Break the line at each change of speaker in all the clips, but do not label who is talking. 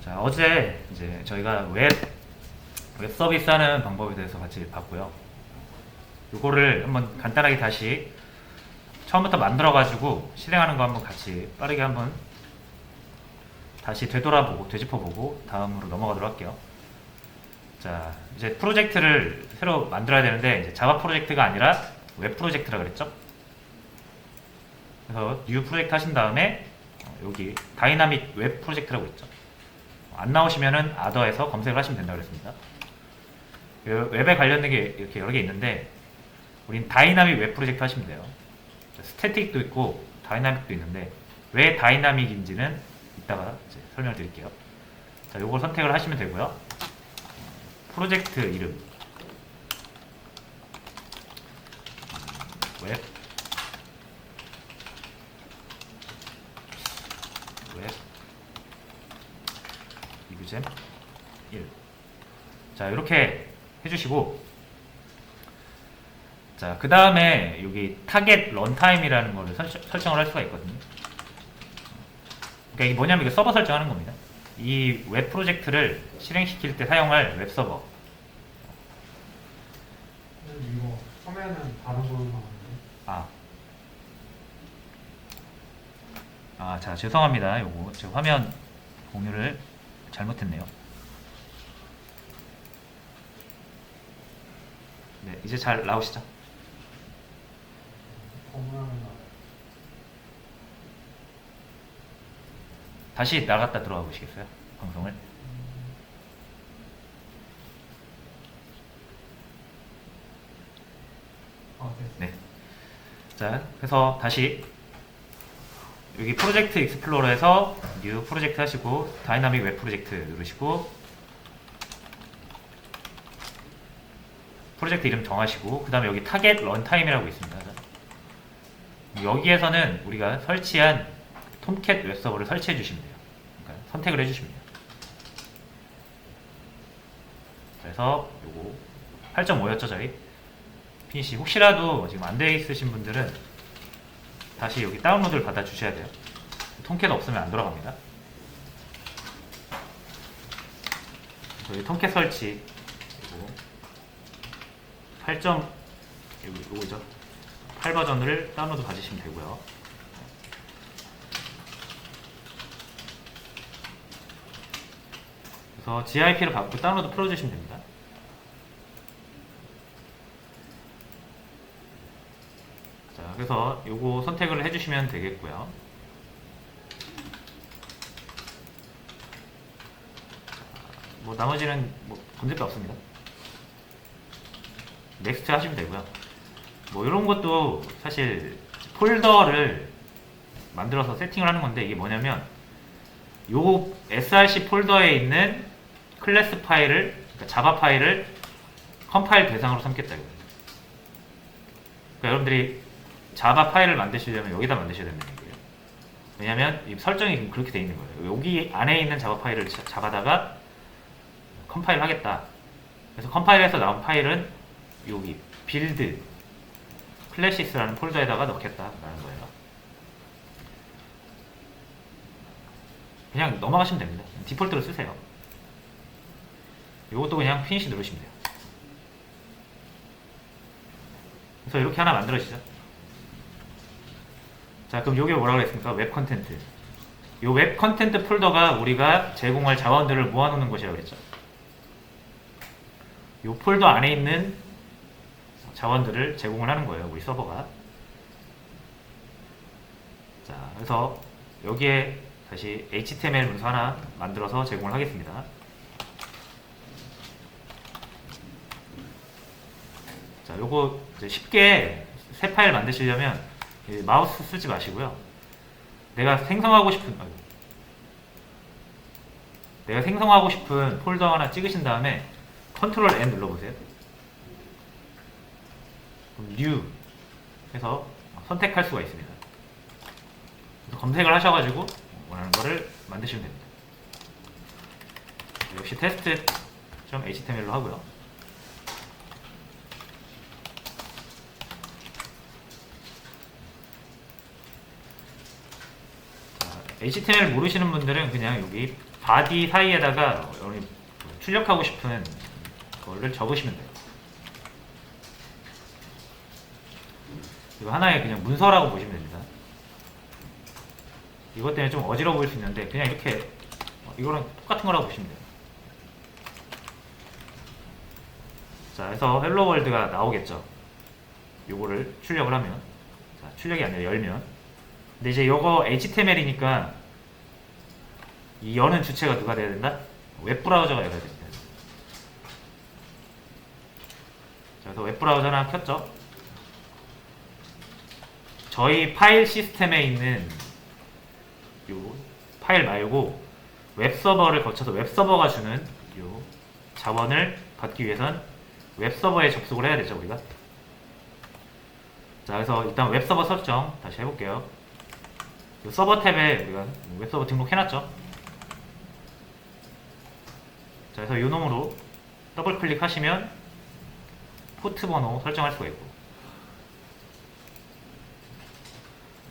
자, 어제 이제 저희가 웹 서비스 하는 방법에 대해서 같이 봤고요. 이거를 한번 간단하게 다시 처음부터 만들어가지고 실행하는 거 한번 같이 빠르게 한번 다시 되돌아보고 되짚어보고 다음으로 넘어가도록 할게요. 자, 이제 프로젝트를 새로 만들어야 되는데 이제 자바 프로젝트가 아니라 웹 프로젝트라 그랬죠? 그래서 뉴 프로젝트 하신 다음에 여기 다이나믹 웹 프로젝트라고 있죠. 안 나오시면은 아더에서 검색을 하시면 된다고 그랬습니다. 웹에 관련된 게 이렇게 여러 개 있는데 우린 다이나믹 웹 프로젝트 하시면 돼요. 스태틱도 있고 다이나믹도 있는데 왜 다이나믹인지는 이따가 이제 설명을 드릴게요. 자, 요걸 선택을 하시면 되고요. 프로젝트 이름 웹 리뷰잼 1. 자, 이렇게 해주시고, 자, 그 다음에 여기 타겟 런타임이라는 거를 설정을 할 수가 있거든요. 그러니까 이게 뭐냐면 이게 서버 설정하는 겁니다. 이 웹 프로젝트를 실행시킬 때 사용할 웹 서버.
이거 화면은 다른 걸로 나오는데.
자, 죄송합니다. 요거 제가 화면 공유를 잘못했네요. 네, 이제 잘 나오시죠?
화면은
다시 나갔다 들어가 보시겠어요? 방송을.
됐어.
네. 자, 그래서 다시 여기 프로젝트 익스플로러에서 뉴 프로젝트 하시고 다이나믹 웹 프로젝트 누르시고 프로젝트 이름 정하시고 그 다음에 여기 타겟 런타임이라고 있습니다. 여기에서는 우리가 설치한 톰캣 웹서버를 설치해 주시면 돼요. 그러니까 선택을 해 주시면 돼요. 그래서 요거 8.5였죠 저희 피니시. 혹시라도 지금 안 돼 있으신 분들은 다시 여기 다운로드를 받아 주셔야 돼요. 톰캣 없으면 안 돌아갑니다. 저희 톰캣 설치 그리고 8. 요거죠. 8 버전을 다운로드 받으시면 되고요. 그래서 GIP를 받고 다운로드 풀어주시면 됩니다. 자, 그래서 요거 선택을 해주시면 되겠고요. 뭐 나머지는 뭐 문제가 없습니다. 넥스트 하시면 되고요. 뭐 이런 것도 사실 폴더를 만들어서 세팅을 하는 건데 이게 뭐냐면 요 src 폴더에 있는 클래스 파일을 그러니까 자바 파일을 컴파일 대상으로 삼겠다 이거예요. 그러니까 여러분들이 자바 파일을 만드시려면 여기다 만드셔야 된다는 얘기예요. 왜냐면 이 설정이 그렇게 돼 있는 거예요. 여기 안에 있는 자바 파일을 잡아다가 컴파일 하겠다. 그래서 컴파일해서 나온 파일은 여기 빌드 클래시스라는 폴더에다가 넣겠다라는 거예요. 그냥 넘어가시면 됩니다. 디폴트로 쓰세요. 이것도 그냥 피니시 누르시면 돼요. 그래서 이렇게 하나 만들어지죠. 자, 그럼 이게 뭐라고 했습니까? 웹 컨텐트. 이 웹 컨텐트 폴더가 우리가 제공할 자원들을 모아놓는 곳이라고 그랬죠. 이 폴더 안에 있는 자원들을 제공을 하는 거예요, 우리 서버가. 자, 그래서 여기에 다시 HTML 문서 하나 만들어서 제공을 하겠습니다. 자, 요거 이제 쉽게 새 파일 만드시려면 마우스 쓰지 마시고요. 내가 생성하고 싶은 폴더 하나 찍으신 다음에 컨트롤 N 눌러보세요. 그럼 new 해서 선택할 수가 있습니다. 그래서 검색을 하셔가지고 원하는 거를 만드시면 됩니다. 역시 test.html로 하고요. HTML 모르시는 분들은 그냥 여기 바디 사이에다가 우리 출력하고 싶은 거를 적으시면 돼요. 이거 하나의 그냥 문서라고 보시면 됩니다. 이것 때문에 좀 어지러워 보일 수 있는데 그냥 이렇게 이거랑 똑같은 거라고 보시면 돼요. 자, 그래서 헬로 월드가 나오겠죠. 요거를 출력을 하면, 자, 출력이 아니라 열면. 근데 이제 요거 HTML이니까 이 여는 주체가 누가 돼야 된다? 웹브라우저가 열어야 됩니다. 자, 그래서 웹브라우저 하나 켰죠. 저희 파일 시스템에 있는 요 파일 말고 웹서버를 거쳐서 웹서버가 주는 요 자원을 받기 위해선 웹서버에 접속을 해야 되죠, 우리가. 자, 그래서 일단 웹서버 설정 다시 해볼게요. 요 서버 탭에 우리가 웹서버 등록해놨죠. 자, 그래서 요 놈으로 더블 클릭하시면 포트 번호 설정할 수가 있고.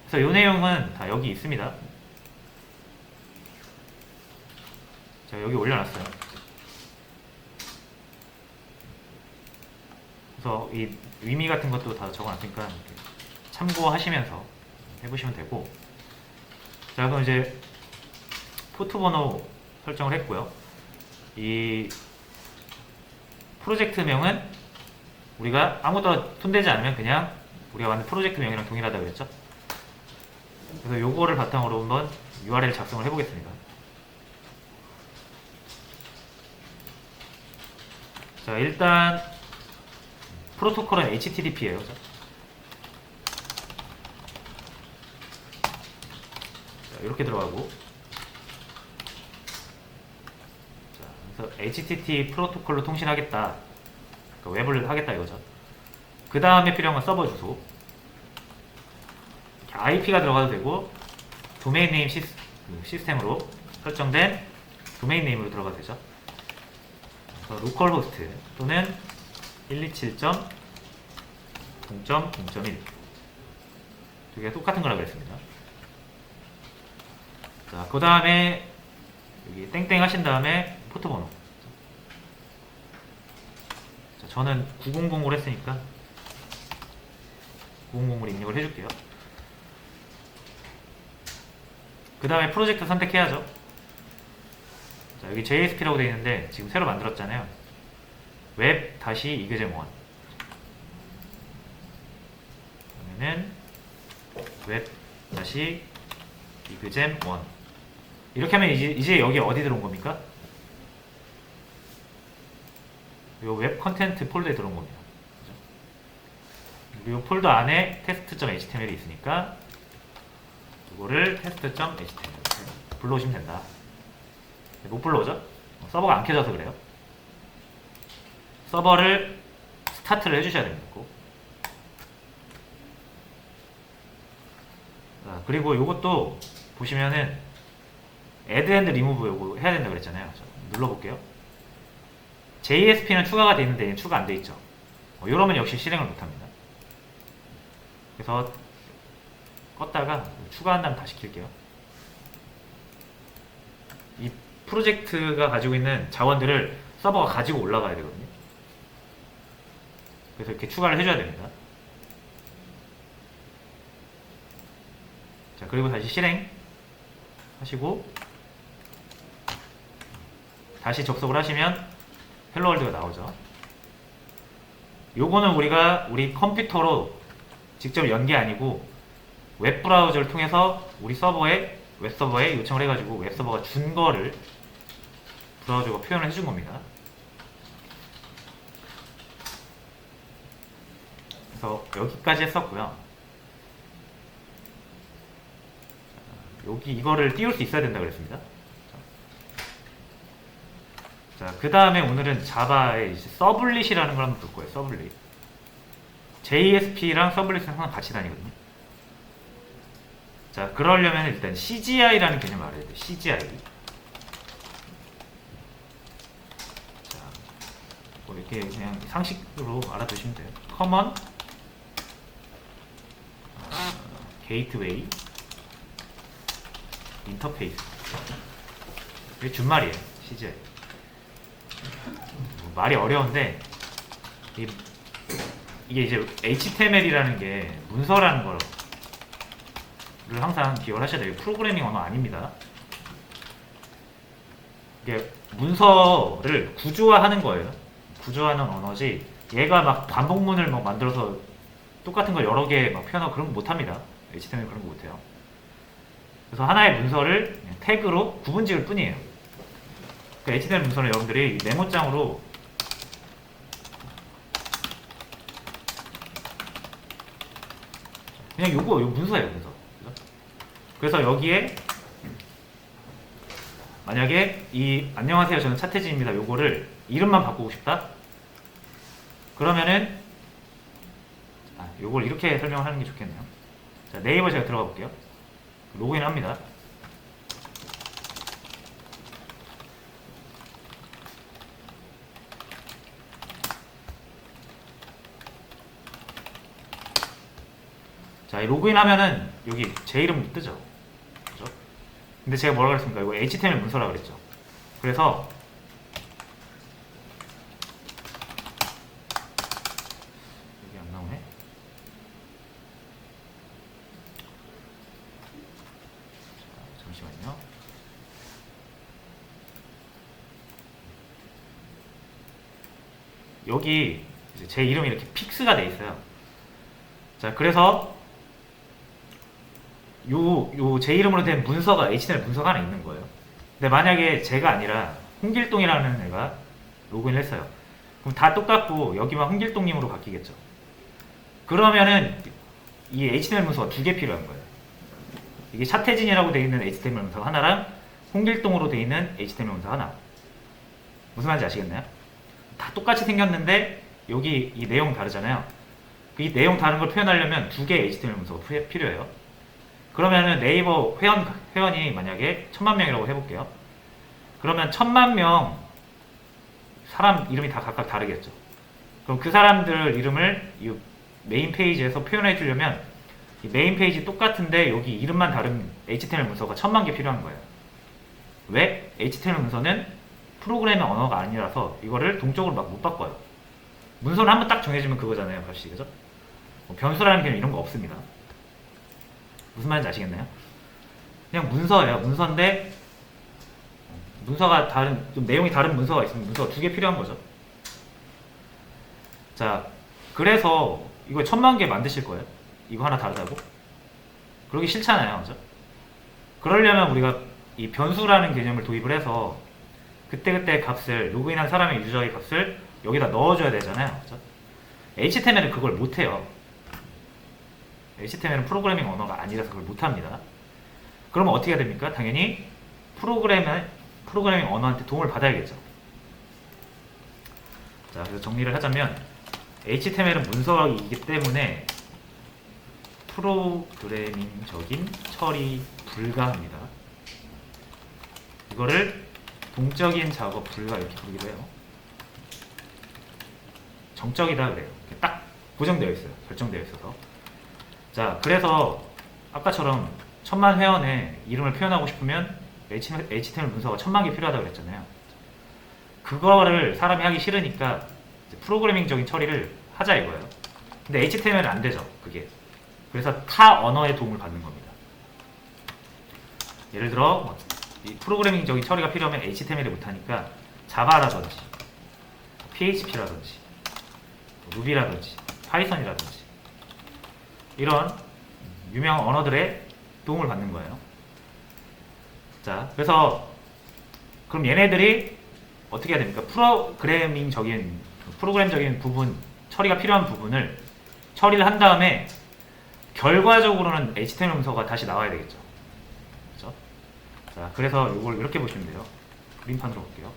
그래서 요 내용은 다 여기 있습니다. 자, 여기 올려놨어요. 그래서 이 의미 같은 것도 다 적어놨으니까 이렇게 참고하시면서 해보시면 되고. 자, 그럼 이제 포트 번호 설정을 했고요. 이 프로젝트명은 우리가 아무도 손대지 않으면 그냥 우리가 만든 프로젝트명이랑 동일하다 그랬죠. 그래서 요거를 바탕으로 한번 URL 작성을 해보겠습니다. 자, 일단 프로토콜은 HTTP예요. 자, 이렇게 들어가고, 자, 그래서 HTTP 프로토콜로 통신하겠다, 그러니까 웹을 하겠다 이거죠. 그 다음에 필요한 건 서버 주소, IP가 들어가도 되고 도메인 네임 시스템으로 설정된 도메인 네임으로 들어가도 되죠. 그래서 로컬호스트 또는 127.0.0.1 두 개가 똑같은 거라고 했습니다. 자, 그 다음에 여기 땡땡 하신 다음에 포트 번호. 자, 저는 9000으로 했으니까 9000으로 입력을 해줄게요. 그 다음에 프로젝트 선택해야죠. 자, 여기 JSP라고 되어 있는데 지금 새로 만들었잖아요. 웹-이그잼1 그러면은 웹-이그잼1 이렇게 하면 이제 여기 어디 들어온 겁니까? 이 웹 컨텐트 폴더에 들어온 겁니다. 이 폴더 안에 test.html이 있으니까 이거를 test.html 불러오시면 된다. 못 불러오죠? 서버가 안 켜져서 그래요. 서버를 스타트를 해주셔야 됩니다. 자, 그리고 이것도 보시면은 add and remove 요거 해야 된다 그랬잖아요. 자, 눌러볼게요. JSP는 추가가 되어 있는데 얘는 추가 안 돼 있죠. 이러면 역시 실행을 못합니다. 그래서 껐다가 추가한 다음 다시 킬게요. 이 프로젝트가 가지고 있는 자원들을 서버가 가지고 올라가야 되거든요. 그래서 이렇게 추가를 해줘야 됩니다. 자, 그리고 다시 실행 하시고 다시 접속을 하시면 헬로월드가 나오죠. 요거는 우리가 우리 컴퓨터로 직접 연 게 아니고 웹브라우저를 통해서 우리 서버에 웹서버에 요청을 해가지고 웹서버가 준 거를 브라우저가 표현을 해준 겁니다. 그래서 여기까지 했었고요. 여기 이거를 띄울 수 있어야 된다 그랬습니다. 자, 그 다음에 오늘은 자바의 서블릿이라는 걸 한번 볼 거예요. 서블릿. JSP랑 서블릿은 항상 같이 다니거든요. 자, 그러려면 일단 CGI라는 개념을 알아야 돼요. CGI. 자, 뭐 이렇게 그냥 상식으로 알아두시면 돼요. 커먼, 게이트웨이, 인터페이스. 이게 준말이에요. CGI. 말이 어려운데 이게 이제 HTML이라는 게 문서라는 거를 항상 기억을 하셔야 돼요. 프로그래밍 언어 아닙니다. 이게 문서를 구조화하는 거예요. 구조화하는 언어지 얘가 막 반복문을 막 만들어서 똑같은 걸 여러 개 막 표현하고 그런 거 못합니다. HTML 그런 거 못해요. 그래서 하나의 문서를 그냥 태그로 구분 지을 뿐이에요. 그 HTML 문서는 여러분들이 메모장으로 그냥 요거 문서예요. 그래서 여기에 만약에 이 안녕하세요 저는 차태진입니다 요거를 이름만 바꾸고 싶다 그러면은 요걸 이렇게 설명을 하는 게 좋겠네요. 자, 네이버 제가 들어가 볼게요. 로그인 합니다. 자, 이 로그인 하면은 여기 제 이름 뜨죠. 그죠? 근데 제가 뭐라 그랬습니까? 이거 HTML 문서라 그랬죠. 그래서 여기 안 나오네. 자, 잠시만요. 여기 이제 제 이름이 이렇게 픽스가 돼 있어요. 자, 그래서 요 제 이름으로 된 문서가 HTML 문서가 하나 있는 거예요. 근데 만약에 제가 아니라 홍길동이라는 애가 로그인을 했어요. 그럼 다 똑같고 여기만 홍길동님으로 바뀌겠죠. 그러면은 이 HTML 문서가 두 개 필요한 거예요. 이게 차태진이라고 되어 있는 HTML 문서가 하나랑 홍길동으로 되어 있는 HTML 문서 하나. 무슨 말인지 아시겠나요? 다 똑같이 생겼는데 여기 이 내용 다르잖아요. 이 내용 다른 걸 표현하려면 두 개의 HTML 문서가 필요해요. 그러면은 네이버 회원이 만약에 1000만 명이라고 해볼게요. 그러면 1000만 명 사람 이름이 다 각각 다르겠죠. 그럼 그 사람들 이름을 이 메인 페이지에서 표현해 주려면 이 메인 페이지 똑같은데 여기 이름만 다른 HTML 문서가 1000만 개 필요한 거예요. 왜? HTML 문서는 프로그래밍 언어가 아니라서 이거를 동적으로 막 못 바꿔요. 문서를 한번 딱 정해지면 그거잖아요, 값이. 그죠? 뭐 변수라는 개념 이런 거 없습니다. 무슨 말인지 아시겠나요? 그냥 문서예요. 문서인데 문서가 좀 내용이 다른 문서가 있으면 문서가 두 개 필요한 거죠. 자, 그래서 이거 1000만 개 만드실 거예요. 이거 하나 다르다고? 그러기 싫잖아요. 그죠? 그러려면 우리가 이 변수라는 개념을 도입을 해서 그때그때 값을 로그인한 사람의 유저의 값을 여기다 넣어줘야 되잖아요. 그죠? HTML은 그걸 못해요. HTML은 프로그래밍 언어가 아니라서 그걸 못합니다. 그러면 어떻게 해야 됩니까? 당연히 프로그래밍 언어한테 도움을 받아야겠죠. 자, 그래서 정리를 하자면 HTML은 문서이기 때문에 프로그래밍적인 처리 불가합니다. 이거를 동적인 작업 불가 이렇게 부르기도 해요. 정적이다 그래요. 딱 고정되어 있어요. 결정되어 있어서. 자, 그래서 아까처럼 1000만 회원의 이름을 표현하고 싶으면 HTML 문서가 1000만 개 필요하다고 그랬잖아요. 그거를 사람이 하기 싫으니까 프로그래밍적인 처리를 하자 이거예요. 근데 HTML은 안 되죠, 그게. 그래서 타 언어의 도움을 받는 겁니다. 예를 들어 이 프로그래밍적인 처리가 필요하면 HTML이 못하니까 자바라든지 PHP라든지 루비라든지 파이썬이라든지 이런 유명한 언어들의 도움을 받는 거예요. 자, 그래서 그럼 얘네들이 어떻게 해야 됩니까? 프로그램적인 부분, 처리가 필요한 부분을 처리를 한 다음에 결과적으로는 HTML 문서가 다시 나와야 되겠죠. 그렇죠? 자, 그래서 이걸 이렇게 보시면 돼요. 그림판으로 볼게요.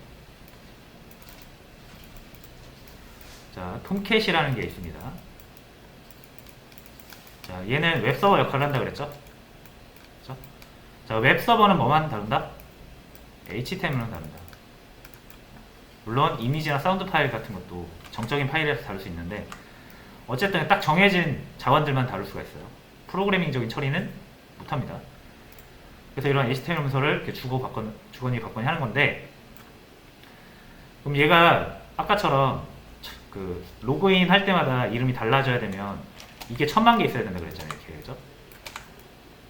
자, 톰캣이라는 게 있습니다. 자, 얘는 웹서버 역할을 한다 그랬죠? 그렇죠? 자, 웹서버는 뭐만 다룬다? HTML은 다룬다. 물론 이미지나 사운드 파일 같은 것도 정적인 파일에서 다룰 수 있는데 어쨌든 딱 정해진 자원들만 다룰 수가 있어요. 프로그래밍적인 처리는 못합니다. 그래서 이런 HTML 문서를 이렇게 주거니 받거니 하는 건데, 그럼 얘가 아까처럼 그 로그인 할 때마다 이름이 달라져야 되면 이게 1000만 개 있어야 된다 그랬잖아요. 이렇게 그죠?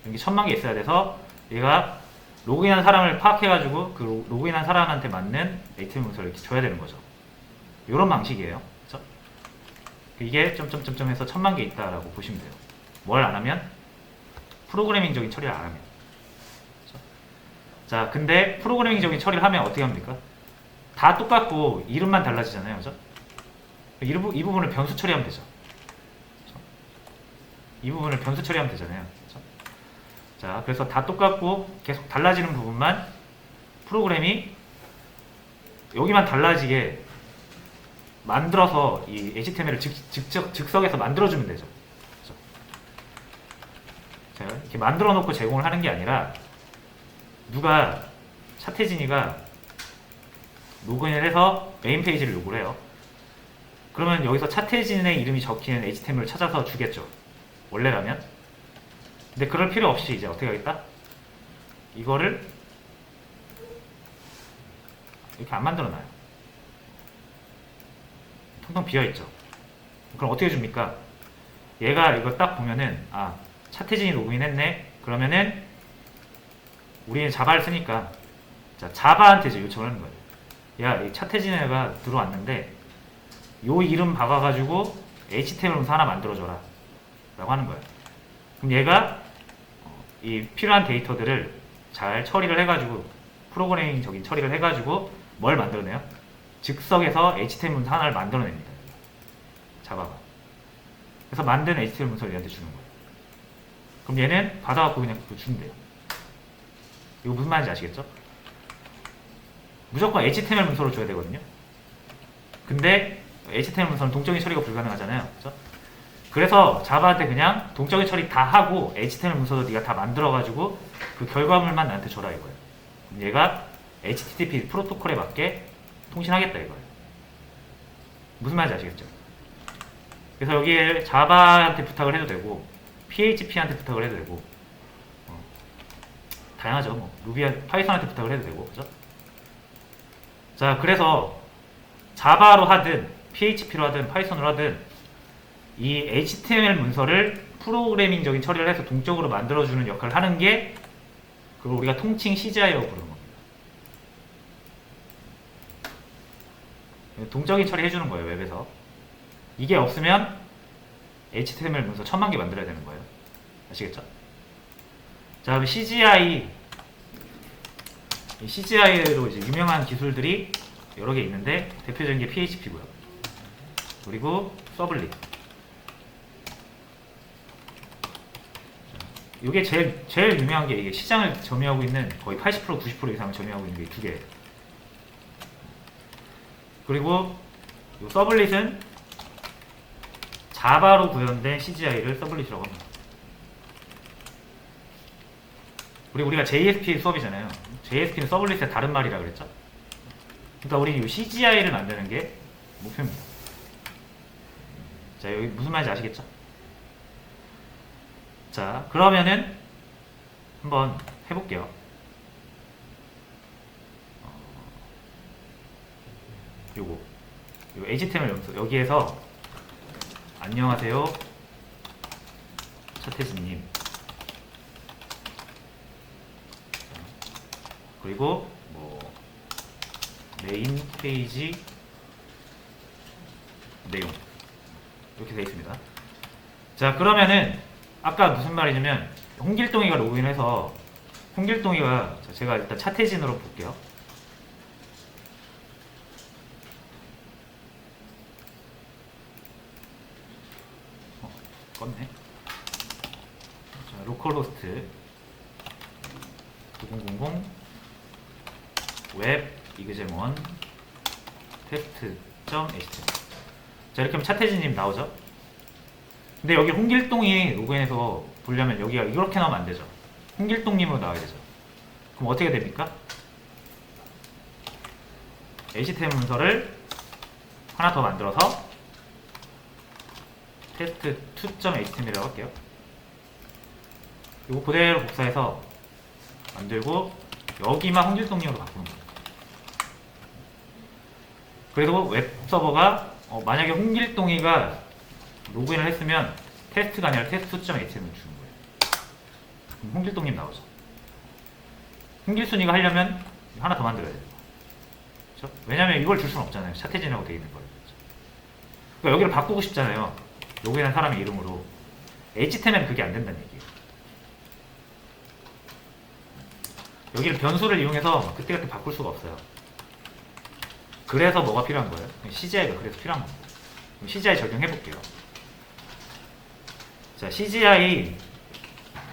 이게 1000만 개 있어야 돼서 얘가 로그인한 사람을 파악해가지고 그 로그인한 사람한테 맞는 HTML 문서를 이렇게 줘야 되는 거죠. 이런 방식이에요. 그죠? 이게 점점점점 해서 1000만 개 있다라고 보시면 돼요. 뭘 안 하면? 프로그래밍적인 처리를 안 하면. 그죠? 자, 근데 프로그래밍적인 처리를 하면 어떻게 합니까? 다 똑같고 이름만 달라지잖아요. 그죠? 이 부분을 변수 처리하면 되죠. 그죠? 이 부분을 변수 처리하면 되잖아요. 그죠? 자, 그래서 다 똑같고 계속 달라지는 부분만 프로그램이 여기만 달라지게 만들어서 이 HTML을 즉석에서 만들어주면 되죠. 그죠? 자, 이렇게 만들어 놓고 제공을 하는 게 아니라 누가 차태진이가 로그인을 해서 메인 페이지를 요구를 해요. 그러면 여기서 차태진의 이름이 적힌 HTML을 찾아서 주겠죠. 원래라면. 근데 그럴 필요 없이 이제 어떻게 하겠다? 이거를 이렇게 안 만들어놔요. 텅텅 비어있죠. 그럼 어떻게 줍니까? 얘가 이거 딱 보면은 아, 차태진이 로그인했네. 그러면은 우리는 자바를 쓰니까 자, 자바한테 이제 요청을 하는 거예요. 야, 이 차태진 애가 들어왔는데 요 이름 박아가지고 HTML 문서 하나 만들어줘라 라고 하는 거예요. 그럼 얘가 이 필요한 데이터들을 잘 처리를 해가지고 프로그래밍적인 처리를 해가지고 뭘 만들어내요? 즉석에서 HTML 문서 하나를 만들어냅니다. 자바가. 그래서 만든 HTML 문서를 얘한테 주는 거예요. 그럼 얘는 받아갖고 그냥 그거 주면 돼요. 이거 무슨 말인지 아시겠죠? 무조건 HTML 문서로 줘야 되거든요. 근데 HTML 문서는 동적인 처리가 불가능하잖아요. 그죠? 그래서 자바한테 그냥 동적인 처리 다 하고 HTML 문서도 네가 다 만들어가지고 그 결과물만 나한테 줘라 이거예요. 그럼 얘가 HTTP 프로토콜에 맞게 통신하겠다 이거예요. 무슨 말인지 아시겠죠? 그래서 여기에 자바한테 부탁을 해도 되고 PHP한테 부탁을 해도 되고 다양하죠. 뭐 루비, 파이썬한테 부탁을 해도 되고 그죠? 자, 그래서 자바로 하든 PHP로 하든 파이썬으로 하든 이 HTML 문서를 프로그래밍적인 처리를 해서 동적으로 만들어주는 역할을 하는 게 그걸 우리가 통칭 CGI라고 부르는 겁니다. 동적인 처리 해주는 거예요, 웹에서. 이게 없으면 HTML 문서 1000만 개 만들어야 되는 거예요. 아시겠죠? 자, 그럼 CGI로 이제 유명한 기술들이 여러 개 있는데 대표적인 게 PHP고요. 그리고 서블릿. 이게 제일 유명한 게 이게 시장을 점유하고 있는 거의 80% 90% 이상을 점유하고 있는 게 두 개예요. 그리고 이 서블릿은 자바로 구현된 CGI를 서블릿이라고 합니다. 그리고 우리가 JSP 수업이잖아요. JSP는 서블릿의 다른 말이라 그랬죠. 그러니까 우리는 이 CGI를 만드는 게 목표입니다. 자, 여기 무슨 말인지 아시겠죠? 자, 그러면은 한번 해볼게요. 요거 HTML 염소 여기에서 안녕하세요 차태진님, 그리고 뭐 메인 페이지 내용 이렇게 되어 있습니다. 자, 그러면은 아까 무슨 말이냐면 홍길동이가 로그인해서 홍길동이가 제가 일단 차태진으로 볼게요. 껐네. 자, 로컬호스트 9000 웹 이그잼원 테스트.html. 자, 이렇게 하면 차태진님 나오죠. 근데 여기 홍길동이 로그인해서 보려면 여기가 이렇게 나오면 안 되죠. 홍길동님으로 나와야 되죠. 그럼 어떻게 됩니까? HTML 문서를 하나 더 만들어서 test2.html이라고 할게요. 이거 그대로 복사해서 만들고 여기만 홍길동님으로 바꾸는 거예요. 그래도 웹서버가 만약에 홍길동이가 로그인을 했으면 테스트가 아니라 테스트.html을 주는 거예요. 그럼 홍길동님 나오죠. 홍길순이가 하려면 하나 더 만들어야 돼요. 그렇죠? 왜냐면 이걸 줄 수는 없잖아요. 차태진이라고 되어 있는 거예요. 그러니까 여기를 바꾸고 싶잖아요. 로그인한 사람의 이름으로. HTML은 그게 안 된다는 얘기예요. 여기를 변수를 이용해서 그때그때 바꿀 수가 없어요. 그래서 뭐가 필요한 거예요? CGI가 그래서 필요한 겁니다. 그럼 CGI 적용해 볼게요. 자, CGI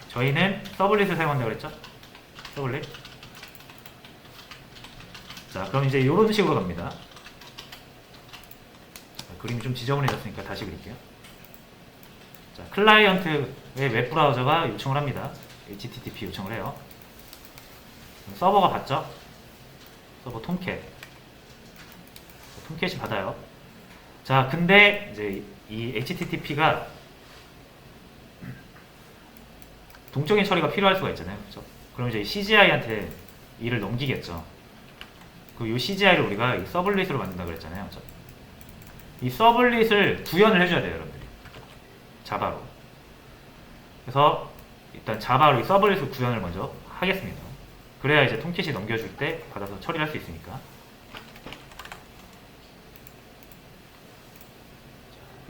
저희는 서블릿을 사용한다고 그랬죠? 서블릿. 자, 그럼 이제 이런 식으로 갑니다. 그림이 좀 지저분해졌으니까 다시 그릴게요. 자, 클라이언트의 웹브라우저가 요청을 합니다. HTTP 요청을 해요. 서버가 받죠? 서버 톰캣. 톰캣이 받아요. 자, 근데 이제 이 HTTP가 동적인 처리가 필요할 수가 있잖아요. 그렇죠? 그럼 이제 CGI한테 일을 넘기겠죠. 이 CGI를 우리가 이 서블릿으로 만든다고 그랬잖아요. 그렇죠? 이 서블릿을 구현을 해줘야 돼요, 여러분들이. 자바로. 그래서 일단 자바로 이 서블릿을 구현을 먼저 하겠습니다. 그래야 이제 톰캣이 넘겨줄 때 받아서 처리할 수 있으니까.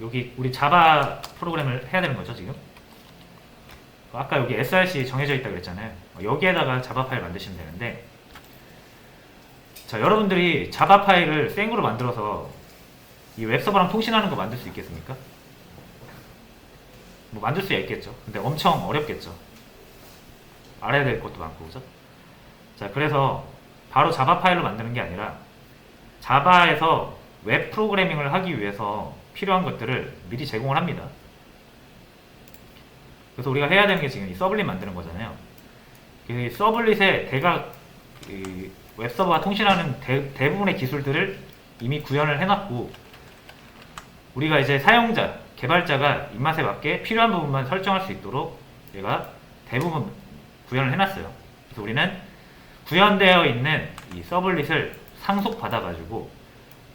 여기 우리 자바 프로그램을 해야 되는 거죠, 지금. 아까 여기 src 정해져 있다고 그랬잖아요. 여기에다가 자바 파일 만드시면 되는데, 자, 여러분들이 자바 파일을 생으로 만들어서 이 웹서버랑 통신하는 거 만들 수 있겠습니까? 뭐 만들 수 있겠죠. 근데 엄청 어렵겠죠. 알아야 될 것도 많고, 그죠? 자, 그래서 바로 자바 파일로 만드는 게 아니라 자바에서 웹 프로그래밍을 하기 위해서 필요한 것들을 미리 제공을 합니다. 그래서 우리가 해야 되는 게 지금 이 서블릿 만드는 거잖아요. 이 서블릿의 대각 이 웹서버와 통신하는 대부분의 기술들을 이미 구현을 해놨고, 우리가 이제 사용자, 개발자가 입맛에 맞게 필요한 부분만 설정할 수 있도록 얘가 대부분 구현을 해놨어요. 그래서 우리는 구현되어 있는 이 서블릿을 상속받아가지고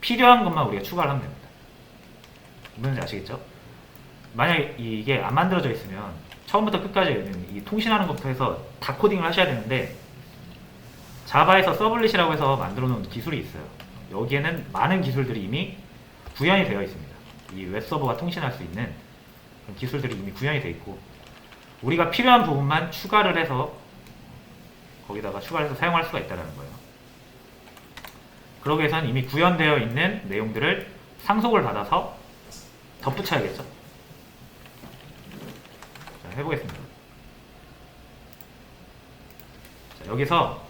필요한 것만 우리가 추가를 하면 됩니다. 뭔지 아시겠죠? 만약에 이게 안 만들어져 있으면 처음부터 끝까지 이 통신하는 것부터 해서 다 코딩을 하셔야 되는데, 자바에서 서블릿이라고 해서 만들어 놓은 기술이 있어요. 여기에는 많은 기술들이 이미 구현이 되어 있습니다. 이 웹서버가 통신할 수 있는 그런 기술들이 이미 구현이 되어 있고, 우리가 필요한 부분만 추가를 해서 거기다가 추가를 해서 사용할 수가 있다는 거예요. 그러기 위해서는 이미 구현되어 있는 내용들을 상속을 받아서 덧붙여야겠죠. 자, 해보겠습니다. 자, 여기서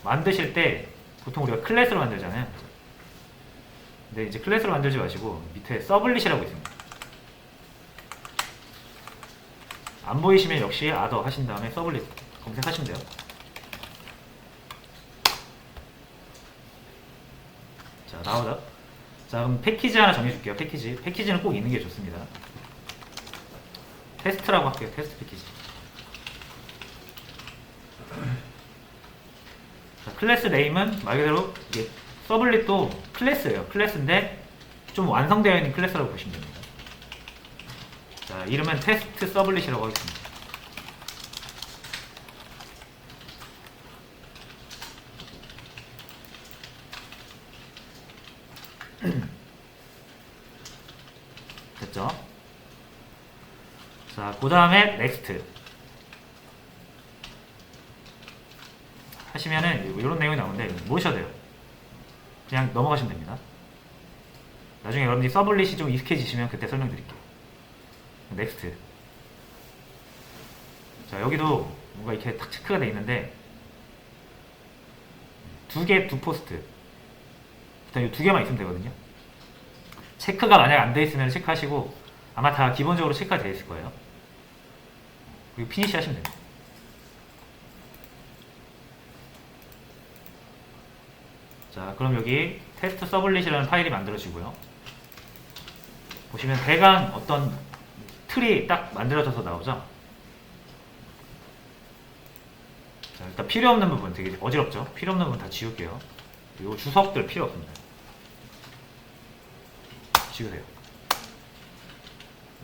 만드실 때 보통 우리가 클래스로 만들잖아요. 근데 이제 클래스로 만들지 마시고 밑에 서블릿이라고 있습니다. 안 보이시면 역시 아더 하신 다음에 서블릿 검색하시면 돼요. 자, 나오죠? 자, 그럼 패키지 하나 정해줄게요. 패키지는 꼭 있는 게 좋습니다. 테스트라고 할게요. 테스트 패키지. 자, 클래스 네임은 말 그대로 이게 서블릿도 클래스예요. 클래스인데 좀 완성되어 있는 클래스라고 보시면 됩니다. 자, 이름은 테스트 서블릿이라고 하겠습니다. 됐죠? 자, 그 다음에 넥스트 하시면은 이런 내용이 나오는데 모르셔도 돼요. 그냥 넘어가시면 됩니다. 나중에 여러분들이 서블릿이 좀 익숙해지시면 그때 설명드릴게요. 넥스트. 자, 여기도 뭔가 이렇게 탁 체크가 되어 있는데 두 포스트. 일단 이 두 개만 있으면 되거든요. 체크가 만약 안 되어 있으면 체크하시고 아마 다 기본적으로 체크가 되어 있을 거예요. 그리고 피니시 하시면 됩니다. 자, 그럼 여기 테스트 서블릿이라는 파일이 만들어지고요. 보시면 대강 어떤 틀이 딱 만들어져서 나오죠. 자, 자, 일단 필요 없는 부분 되게 어지럽죠? 필요 없는 부분 다 지울게요. 요 주석들 필요 없습니다. 지우세요.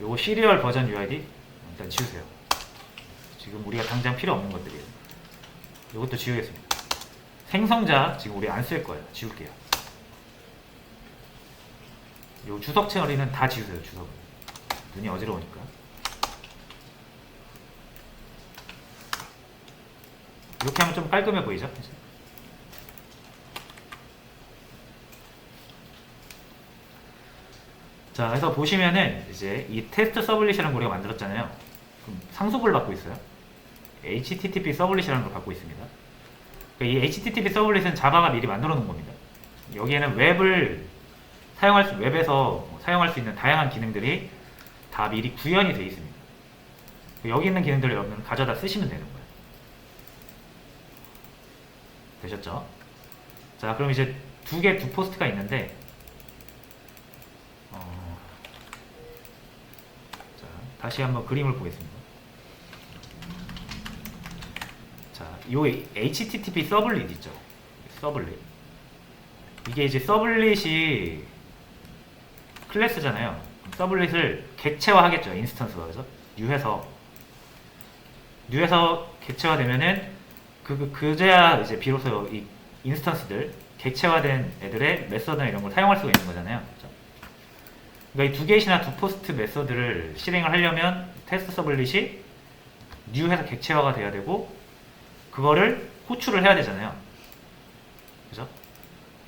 요거 시리얼 버전 UID 일단 지우세요. 지금 우리가 당장 필요 없는 것들이에요. 요것도 지우겠습니다. 생성자 지금 우리 안 쓸 거예요. 지울게요. 요 주석 처리는 다 지우세요. 주석. 눈이 어지러우니까. 이렇게 하면 좀 깔끔해 보이죠? 자, 그래서 보시면은 이제 이 테스트 서블릿이라는 거 우리가 만들었잖아요. 그럼 상속을 받고 있어요. HTTP 서블릿이라는 걸 갖고 있습니다. 그러니까 이 HTTP 서블릿은 자바가 미리 만들어 놓은 겁니다. 여기에는 웹에서 사용할 수 있는 다양한 기능들이 다 미리 구현이 되어 있습니다. 여기 있는 기능들을 여러분은 가져다 쓰시면 되는 거예요. 되셨죠? 자, 그럼 이제 두 포스트가 있는데, 자, 다시 한번 그림을 보겠습니다. 자, 요 HTTP 서블릿 있죠? 서블릿. 이게 이제 서블릿이 클래스잖아요. 서블릿을 객체화 하겠죠. 인스턴스가. 그죠? 뉴에서 객체화되면은 그제야 이제 비로소 이 인스턴스들, 객체화된 애들의 메서드나 이런 걸 사용할 수가 있는 거잖아요. 그렇죠? 그러니까 이 두 게이트나 두 포스트 메서드를 실행을 하려면 테스트 서블릿이 뉴에서 객체화가 돼야 되고 그거를 호출을 해야 되잖아요. 그죠?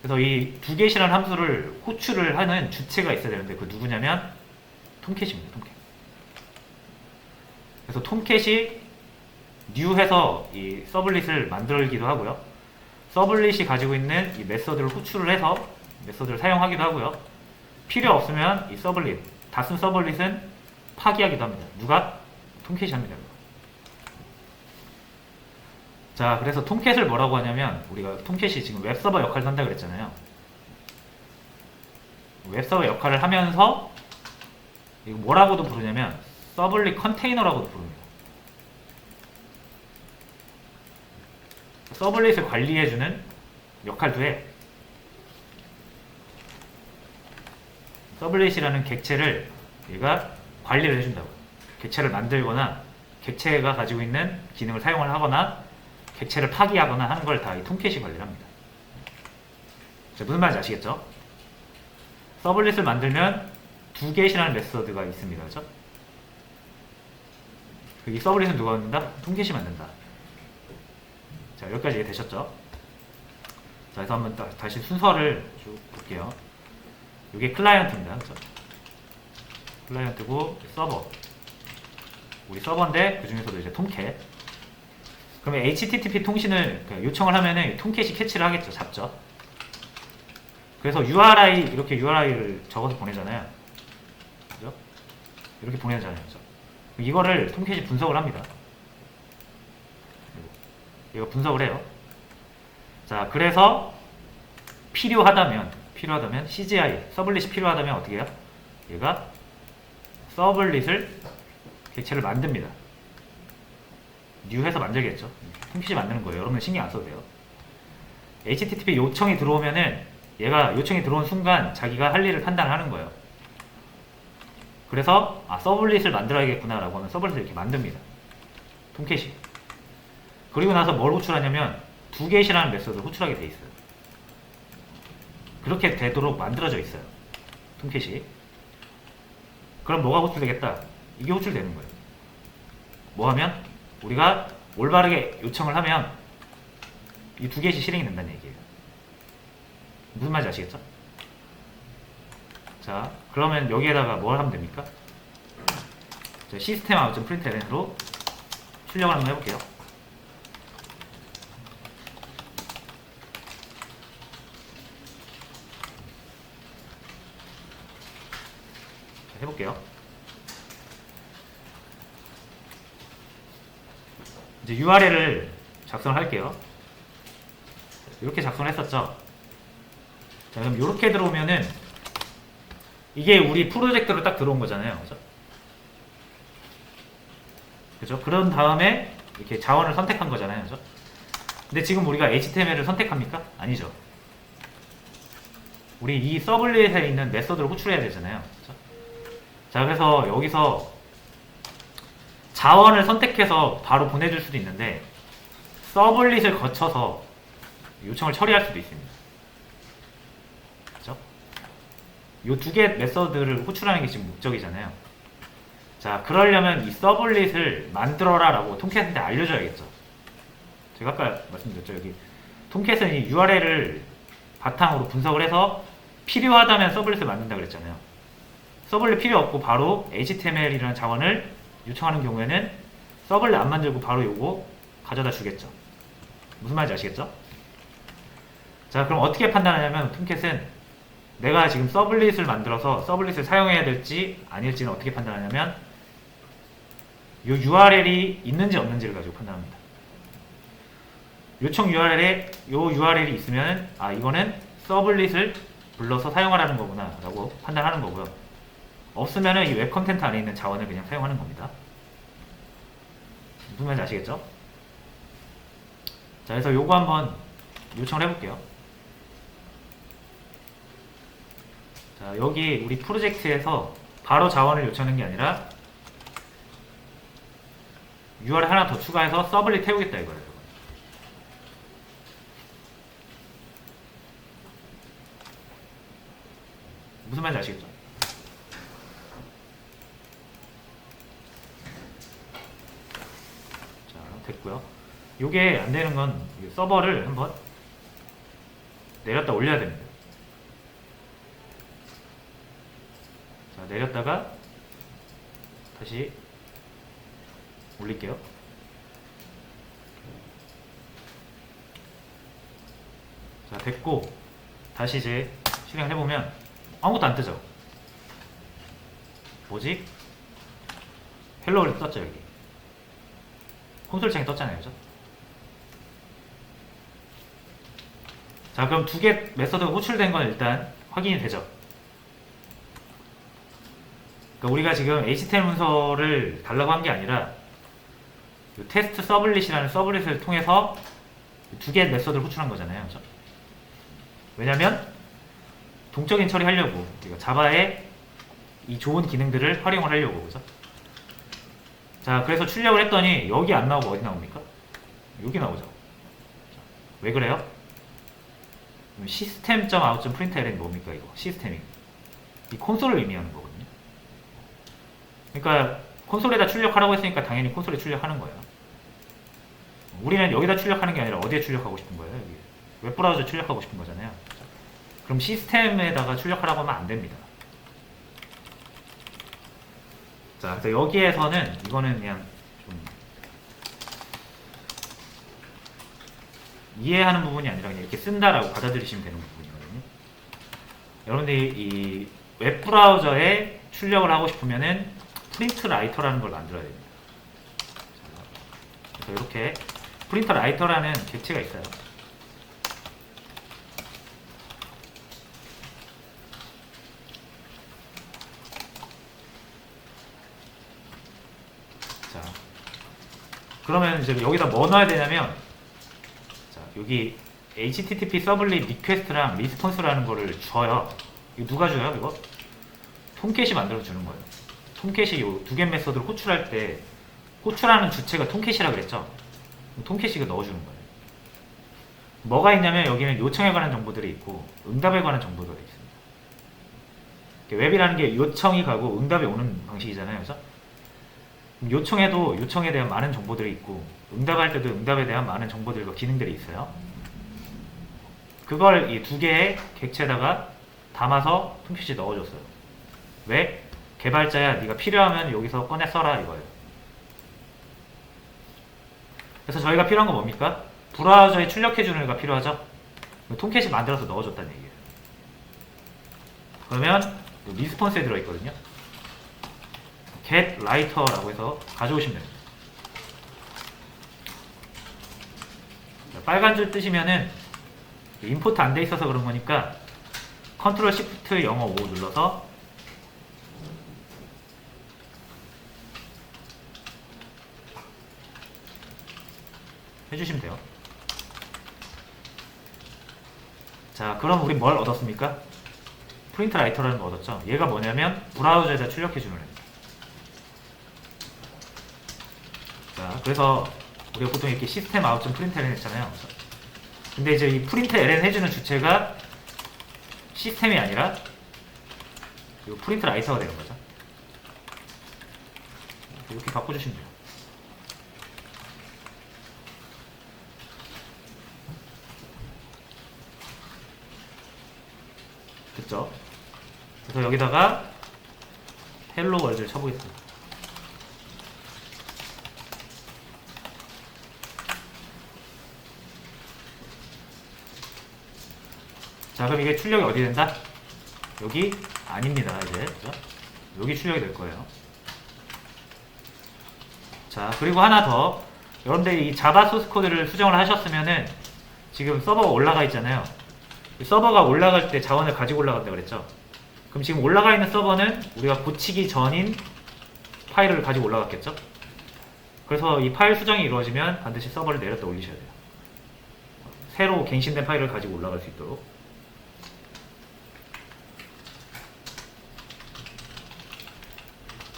그래서 이 두 게이트라는 함수를 호출을 하는 주체가 있어야 되는데 그 누구냐면 톰캣입니다. 톰캣. 그래서 톰캣이 뉴해서 이 서블릿을 만들기도 하고요. 서블릿이 가지고 있는 이 메서드를 호출을 해서 메서드를 사용하기도 하고요. 필요 없으면 이 서블릿, 다 쓴 서블릿은 파기하기도 합니다. 누가? 톰캣이 합니다. 자, 그래서 톰캣을 뭐라고 하냐면 우리가 톰캣이 지금 웹서버 역할을 한다고 그랬잖아요. 웹서버 역할을 하면서 이거 뭐라고도 부르냐면 서블릿 컨테이너라고도 부릅니다. 서블릿을 관리해주는 역할도 해. 서블릿이라는 객체를 얘가 관리를 해준다고. 객체를 만들거나 객체가 가지고 있는 기능을 사용을 하거나 객체를 파기하거나 하는 걸 다 이 톰캣이 관리를 합니다. 자, 무슨 말인지 아시겠죠? 서블릿을 만들면 두 get이라는 메서드가 있습니다. 그렇죠? 이 서블릿은 누가 만든다? 톰캣이 만든다. 자, 여기까지 이해되셨죠? 자, 그래서 한번 다시 순서를 쭉 볼게요. 이게 클라이언트입니다. 그렇죠? 클라이언트고 서버. 우리 서버인데 그 중에서도 이제 톰캣. 그러면 HTTP 통신을 요청을 하면은 톰캣이 캐치를 하겠죠. 잡죠. 그래서 이렇게 URI를 적어서 보내잖아요. 그죠? 이렇게 보내잖아요. 그죠? 이거를 톰캣이 분석을 합니다. 이거 분석을 해요. 자, 그래서 필요하다면 CGI, 서블릿이 필요하다면 어떻게 해요? 얘가 서블릿을 객체를 만듭니다. 뉴해서 만들겠죠. 톰캣이 만드는 거예요. 여러분 신경 안 써도 돼요. HTTP 요청이 들어오면은 얘가 요청이 들어온 순간 자기가 할 일을 판단하는 거예요. 그래서 서블릿을 만들어야겠구나 라고 하면 서블릿을 이렇게 만듭니다. 톰캣이. 그리고 나서 뭘 호출하냐면 두 get이라는 메서드를 호출하게 돼 있어요. 그렇게 되도록 만들어져 있어요. 톰캣이. 그럼 뭐가 호출되겠다? 이게 호출되는 거예요. 뭐 하면? 우리가 올바르게 요청을 하면 이 두 get이 실행이 된다는 얘기예요. 무슨 말인지 아시겠죠? 자, 그러면 여기에다가 뭘 하면 됩니까? 시스템 아웃 프린트LN으로 출력을 한번 해볼게요. 해볼게요. 이제 URL을 작성을 할게요. 이렇게 작성을 했었죠. 자, 그럼 이렇게 들어오면은 이게 우리 프로젝트로 딱 들어온 거잖아요. 그죠? 그죠? 그런 다음에 이렇게 자원을 선택한 거잖아요. 그죠? 근데 지금 우리가 HTML을 선택합니까? 아니죠. 우리 이 서블릿에 있는 메서드를 호출해야 되잖아요. 그렇죠? 자, 그래서 여기서 자원을 선택해서 바로 보내줄 수도 있는데 서블릿을 거쳐서 요청을 처리할 수도 있습니다. 그렇죠? 이 두 개 메서드를 호출하는 게 지금 목적이잖아요. 자, 그러려면 이 서블릿을 만들어라 라고 톰캣한테 알려줘야겠죠. 제가 아까 말씀드렸죠. 여기 톰캣은 이 URL을 바탕으로 분석을 해서 필요하다면 서블릿을 만든다 그랬잖아요. 서블릿 필요 없고 바로 HTML이라는 자원을 요청하는 경우에는 서블릿 안 만들고 바로 요거 가져다 주겠죠. 무슨 말인지 아시겠죠? 자, 그럼 어떻게 판단하냐면 톰캣은 내가 지금 서블릿을 만들어서 서블릿을 사용해야 될지 아닐지는 어떻게 판단하냐면 요 URL이 있는지 없는지를 가지고 판단합니다. 요청 URL에 요 URL이 있으면 아, 이거는 서블릿을 불러서 사용하라는 거구나 라고 판단하는 거고요. 없으면 이 웹 컨텐트 안에 있는 자원을 그냥 사용하는 겁니다. 무슨 말인지 아시겠죠? 자, 그래서 요거 한번 요청을 해볼게요. 자, 여기 우리 프로젝트에서 바로 자원을 요청하는 게 아니라 URL 하나 더 추가해서 서블릿 태우겠다 이거예요. 무슨 말인지 아시겠죠? 자, 됐고요. 요게 안 되는 건 서버를 한번 내렸다 올려야 됩니다. 자, 내렸다가 다시 올릴게요. 자, 됐고 다시 이제 실행을 해보면 아무것도 안 뜨죠? 뭐지? 헬로 월드 떴죠, 여기. 콘솔 창에 떴잖아요, 그죠? 자, 그럼 두 개 메서드가 호출된 건 일단 확인이 되죠? 그러니까 우리가 지금 HTML 문서를 달라고 한 게 아니라 이 테스트 서블릿이라는 서블릿을 통해서 두 개의 메서드를 호출한 거잖아요, 그죠? 왜냐면 동적인 처리하려고 우리가 자바의 이 좋은 기능들을 활용을 하려고, 그죠? 자, 그래서 출력을 했더니 여기 안 나오고 어디 나옵니까? 여기 나오죠. 왜 그래요? 시스템.out.println이 뭡니까 이거? 시스템이 이 콘솔을 의미하는 거거든요. 그러니까 콘솔에다 출력하라고 했으니까 당연히 콘솔에 출력하는 거예요. 우리는 여기다 출력하는 게 아니라 어디에 출력하고 싶은 거예요? 여기 웹브라우저에 출력하고 싶은 거잖아요. 그럼 시스템에다가 출력하라고 하면 안 됩니다. 자, 그래서 여기에서는 이거는 그냥 좀 이해하는 부분이 아니라 그냥 이렇게 쓴다라고 받아들이시면 되는 부분이거든요. 여러분들이 이 웹브라우저에 출력을 하고 싶으면은 프린트 라이터라는 걸 만들어야 됩니다. 그래서 이렇게 프린트 라이터라는 객체가 있어요. 자, 그러면 이제 여기다 뭐 넣어야 되냐면, 자, 여기 HTTP 서블릿 리퀘스트랑 리스폰스라는 거를 줘요. 이거 누가 줘요, 이거? 톰캣이 만들어 주는 거예요. 톰캣이 이 두 개 메서드를 호출할 때 호출하는 주체가 톰캣이라 그랬죠. 톰캣이 이거 넣어주는 거예요. 뭐가 있냐면 여기는 요청에 관한 정보들이 있고 응답에 관한 정보들이 있습니다. 웹이라는 게 요청이 가고 응답이 오는 방식이잖아요, 그래서 요청에도 요청에 대한 많은 정보들이 있고 응답할 때도 응답에 대한 많은 정보들과 기능들이 있어요. 그걸 이 두 개의 객체에다가 담아서 톰캣이 넣어줬어요. 왜? 개발자야, 네가 필요하면 여기서 꺼내 써라 이거예요. 그래서 저희가 필요한 건 뭡니까? 브라우저에 출력해주는 애가 필요하죠? 톰캣이 만들어서 넣어줬다는 얘기예요. 그러면 리스폰스에 들어있거든요. get writer라고 해서 가져오시면 됩니다. 빨간 줄 뜨시면은 임포트 안 돼 있어서 그런 거니까 컨트롤 시프트 영어 5 눌러서 해주시면 돼요. 자, 그럼 우리 뭘 얻었습니까? 프린트 라이터라는 거 얻었죠. 얘가 뭐냐면 브라우저에다 출력해 주는 애입니다. 자, 그래서 우리가 보통 이렇게 시스템 아웃 프린트 ln 했잖아요. 근데 이제 이 프린트 ln 해주는 주체가 시스템이 아니라 이 프린트 라이터가 되는 거죠. 이렇게 바꿔주시면 돼요. 됐죠? 그래서 여기다가 헬로 월드를 쳐보겠습니다. 자, 그럼 이게 출력이 어디 된다? 여기 아닙니다. 이제 그죠? 여기 출력이 될 거예요. 자, 그리고 하나 더, 여러분들이 이 자바 소스 코드를 수정을 하셨으면은 지금 서버가 올라가 있잖아요. 이 서버가 올라갈 때 자원을 가지고 올라간다 그랬죠. 그럼 지금 올라가 있는 서버는 우리가 고치기 전인 파일을 가지고 올라갔겠죠. 그래서 이 파일 수정이 이루어지면 반드시 서버를 내렸다 올리셔야 돼요. 새로 갱신된 파일을 가지고 올라갈 수 있도록.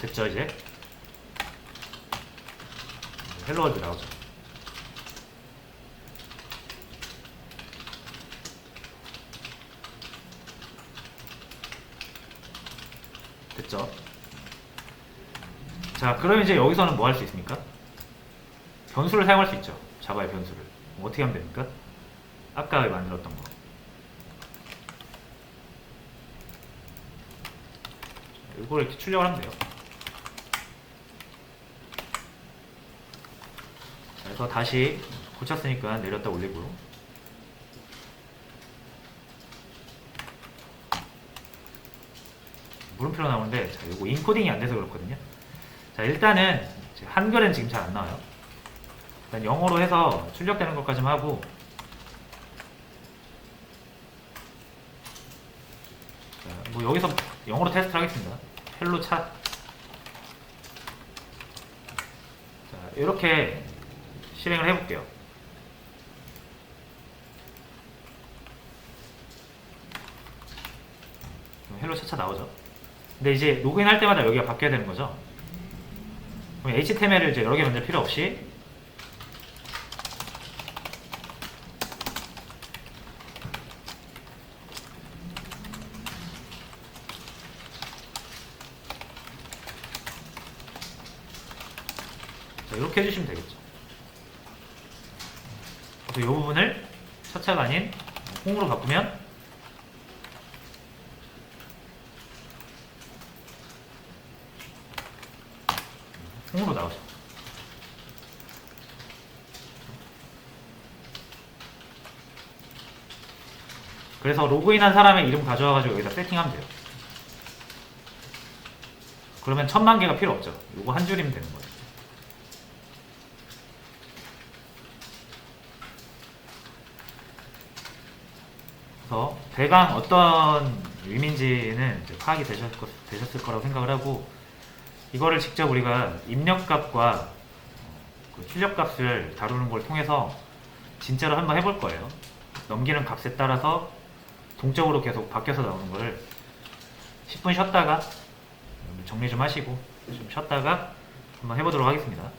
됐죠, 이제? 헬로 월드 나오죠. 됐죠? 자, 그럼 이제 여기서는 뭐 할 수 있습니까? 변수를 사용할 수 있죠. 자바의 변수를. 어떻게 하면 됩니까? 아까 만들었던 거. 이걸 이렇게 출력을 하면 돼요. 그래서 다시 고쳤으니까 내렸다 올리고, 물음표로 나오는데, 자, 이거 인코딩이 안 돼서 그렇거든요. 자, 일단은 한글은 지금 잘 안 나와요. 일단 영어로 해서 출력되는 것까지만 하고, 자, 뭐 여기서 영어로 테스트를 하겠습니다. 헬로 차. 자, 이렇게 실행을 해볼게요. 헬로 차차 나오죠. 근데 이제 로그인 할 때마다 여기가 바뀌어야 되는 거죠. 그럼 HTML을 이제 여러 개 만들 필요 없이 자, 이렇게 해주시면 되겠죠. 그래서 이 부분을 차차가 아닌 콩으로 바꾸면 콩으로 나오죠. 그래서 로그인한 사람의 이름 가져와가지고 여기다 세팅하면 돼요. 그러면 1000만 개가 필요 없죠. 이거 한 줄이면 되는 거예요. 그래서 대강 어떤 의미인지는 이제 파악이 되셨을 거라고 생각을 하고, 이거를 직접 우리가 입력값과 그 출력값을 다루는 걸 통해서 진짜로 한번 해볼 거예요. 넘기는 값에 따라서 동적으로 계속 바뀌어서 나오는 거를 10분 쉬었다가 정리 좀 하시고 좀 쉬었다가 한번 해보도록 하겠습니다.